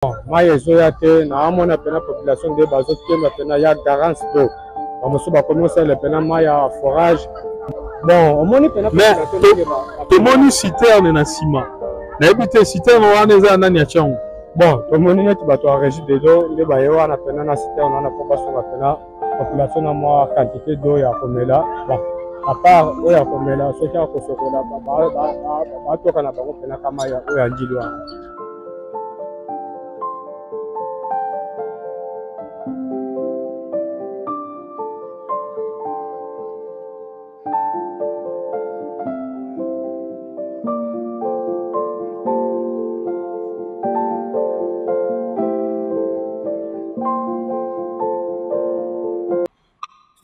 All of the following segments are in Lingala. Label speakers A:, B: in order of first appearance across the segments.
A: Mai ezoya te na amona pena population de bazo kemba pena ya garance d'eau. Bamoso ba commencer le pena mai ya forage. Bon, omoni pena population
B: to moni citerne na ciment. Na ebite citerne wana eza nani ya chango.
A: Bon, to moni neti bato ya régie de l'eau nde ba yewa na pena na citerne wana po basonga pena population na moi quantité d'eau ya komela. Bon, à part oyo ya komela soki ya kosokola ba toka na bango pena kama ya oyo ya njili wana.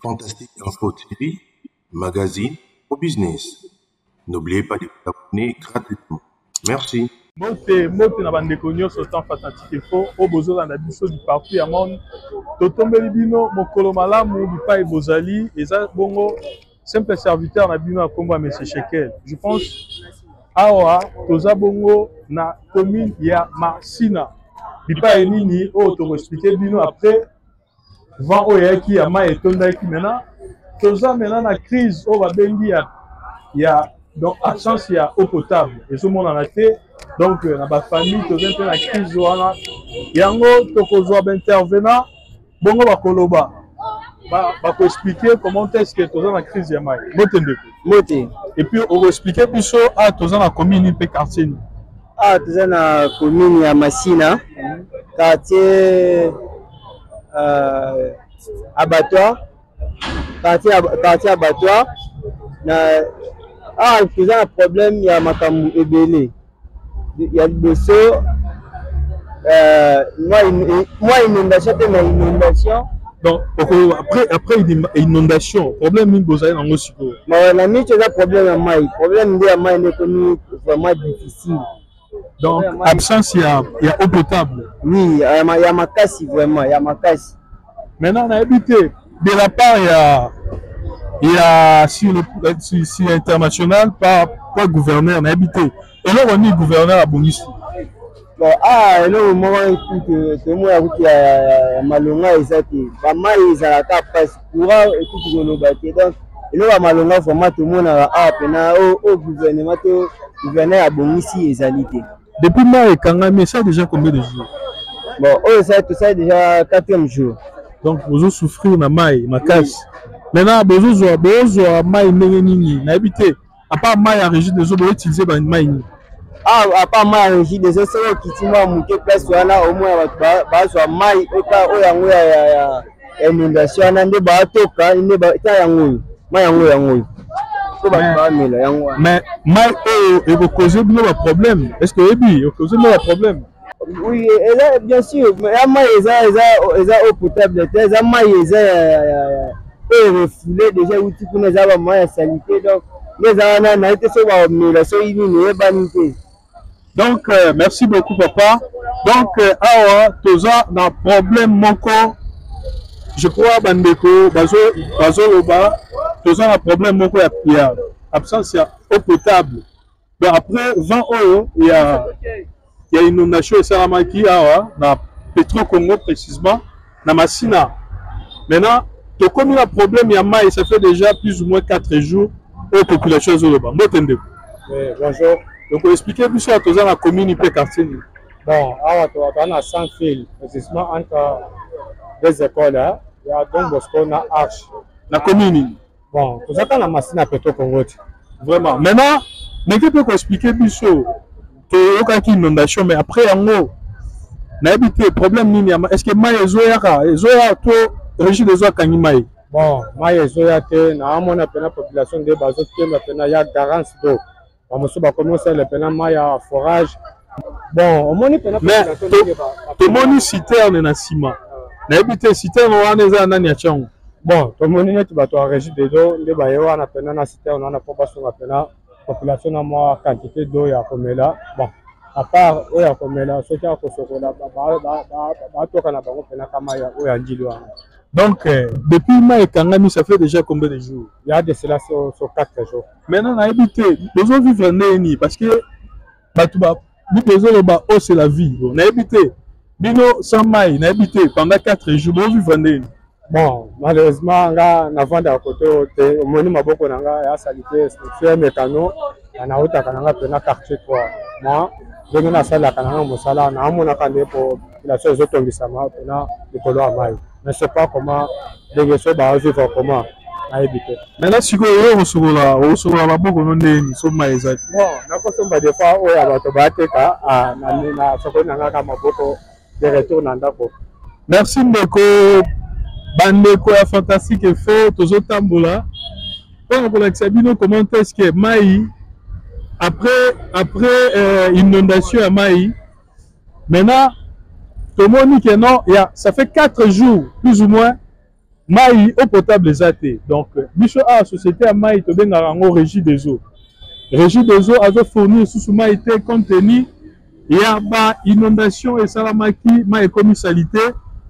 C: Fantastique Info TV, magazine au business. N'oubliez pas de vous abonner gratuitement. Merci.
B: Mote na bandeko nyonso temps Fantastique Info o bozola na biso du partout ya monde. Totombeli bino mokolo malamu bipai bozali eza bongo simple serviteur na bino akomba monsieur Shekel. Je pense awa toza bongo na commune ya Masina. Bipai nini o to expliquer bino après vent oyaki ya mai etondaki maintenant toza maintenant na crise o babengi ya donc absence ya eau potable ezomona na te donc na ba famille toza mpe na crise wana yango tokozwa ba intervenant bongo bakoloba bako expliquer comment est-ce que toza na crise ya mai mote et puis on va expliquer biso a toza na commune mpe quartier ni
D: toza na commune ya Masina quartier abattoir, quartier abattoir, il y a un problème, il y a Makamu Ebele. Il y a le dossier, moi inondation.
B: Donc, après inondation, problème il y a un
D: problème est vraiment difficile.
B: Donc, absence, il y a eau potable.
D: Oui, il y a ma casse vraiment, il y a ma casse.
B: Maintenant, on a habité de la part, il y a sur international, par gouverneur, on a habité. Et là, on est gouverneur à Bonissi.
D: Bon, et là, au moment où moi, il y a Malonga, ils ont la passe courant et tout le monde. Donc, et là, Malonga, vraiment, tout le monde a au gouvernement, gouverneur à Bonissi, ils ont été.
B: Depuis moi et Kangami, ça déjà combien de jours?
D: Bon, ça déjà 4e jour.
B: Donc, vous souffrez de maille, ma casse. Maintenant, vous avez maille, vous habité. À part maille à régie des eaux, vous utilisez une maille.
D: À part maille à régie des eaux, c'est qui m'a monté place au moins, sur maille, inondation,
B: mais maille et vous causez un problème. Est-ce que vous causez un problème?
D: Oui, bien sûr, mais il y a eau potable, il y a refoulé déjà où tu connais la sanité, donc
B: donc merci beaucoup papa. Donc awa toza na problème moko, je crois bandeko bazo loba toza na problème moko ya absence ya eau potable. Donc après 20 euros il y a une inondation et Saramaki na Petro Congo précisément na Masina. Maintenant, to comme il y a problème ya mai, ça fait déjà plus ou moins 4 jours aux populations zoloba. Motende.
A: Bonjour.
B: Donc on expliquer plus à tous la commune et quartier.
A: Bon, on a 100 fils, précisément entre deux écoles, il y a Don Bosco na Arche.
B: La commune.
A: Bon, tout ça dans la Masina Petro Congo.
B: Vraiment. Maintenant, mais tu peux expliquer plus que aucun inondation, mais après en haut, n'habité problème nini. Est-ce que mai ezoya to régie des eaux kanimai?
A: Bon, mai ezoya te na amona pena population de bazo kemba pena ya garance d'eau. Bamoso ba commencer le pena mai ya forage. Bon, omoni pena population
B: to moni citerne na ciment. N'habité citerne wana eza nani ya chango.
A: Bon, to moni neti bato ya régie des eaux nde ba yewa na pena na citerne wana po basonga pena population na moi quantité d'eau ya komela. Bon, à part oyo ya komela soki ya kosokola ba toka na bango pena kama ya oyo ya njili wana.
B: Donc depuis mai Kangami, ça fait déjà combien de jours?
A: Il y a de cela sur 4 jours.
B: Maintenant on a habité, besoin vivre neni parce que batuba nous besoin ba oh c'est la vie. On a habité Bino sans maï, n'habité pendant 4 jours, vous vivez.
A: Bon, malheureusement, nga na vendre à côté te moni maboko nanga ya salité structure mécano na uta kananga pena quartier 3. Moi, donc na sala kananga mosala na amona kande pour la chose otombisama pena likolo ya mai. Je ne sais pas comment les choses va vivre comment à habiter.
B: Maintenant si vous osola maboko nonde so mai exact.
A: Bon, na ko somba des fois o ya bato bateka na soko nanga ka maboko de retour na ndako.
B: Merci Ndeko. Bandeko ya fantastique et faux, tozo tambola. Pour l'exabino, comment est-ce que Maï, après inondation à Maï, maintenant, tout le monde dit que non, ça fait 4 jours, plus ou moins, Maï eau potable les athées. Donc, Bicho a société à Maï, tu bien en régie des eaux. Régie des eaux a fourni sous Maï contenu, il y a pas inondation et salamaki, Maï commisalité.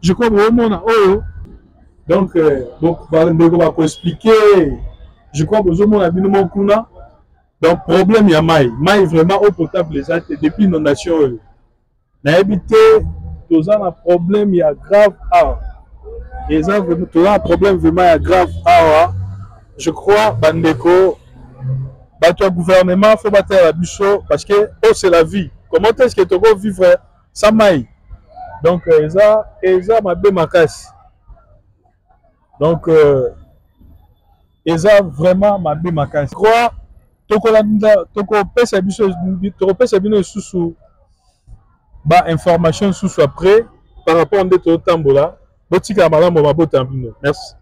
B: Je crois vraiment a oh. Donc, on va expliquer. Je crois que vous avez vu mon kuna. Donc, problème, il y a maï. Maï vraiment eau potable les athées depuis l'inondation. Na habité, tous un problème, il y a grave. Et ça, tous un problème vraiment, il y a grave. Je crois, Bandeko, le gouvernement, il faut battre la bicho parce que oh, c'est la vie. Comment est-ce que tu vas vivre sans maï? Donc, ça m'a bien ma casse. Donc, ça vraiment m'a bien ma casse. Je crois que sous information sous après par rapport à notre tambola. Botika madame Mabo Tambino. Merci.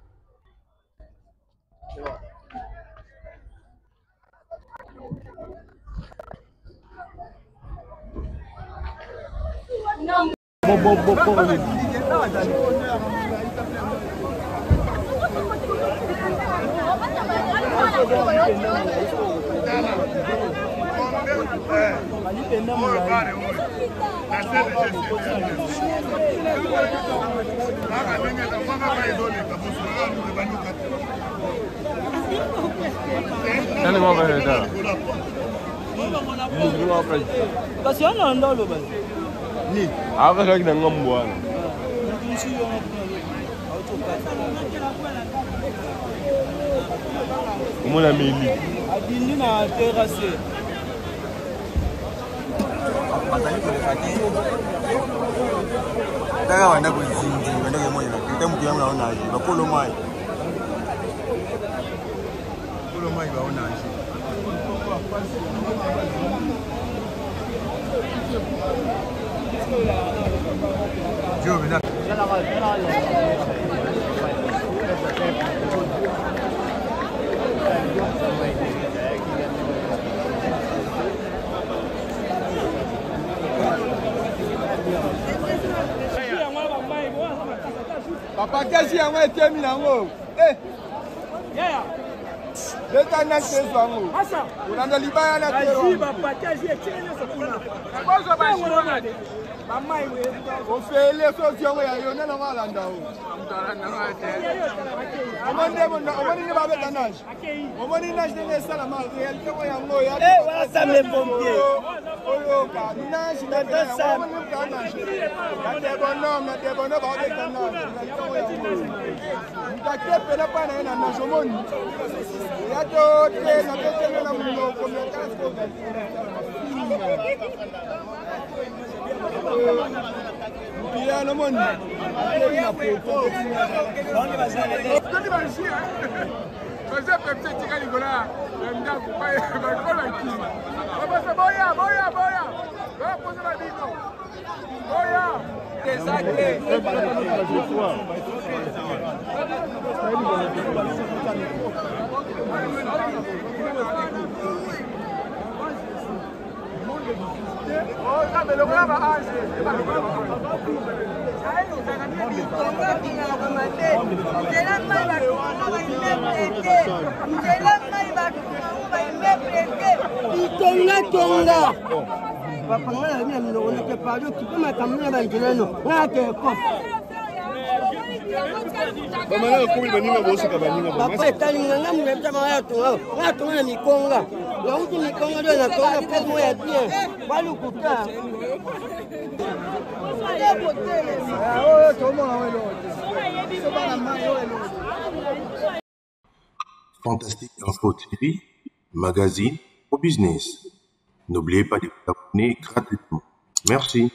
E: Comment la mêlée?
F: Papa, qu'est-ce qu'il y a un terminé en haut? Eh! Le temps n'a que ça. On a le Liban à la terre. On fait les solutions et on est dans la lande. On
C: Fantastique Info TV, magazine au business. N'oubliez pas de vous abonner gratuitement. Merci.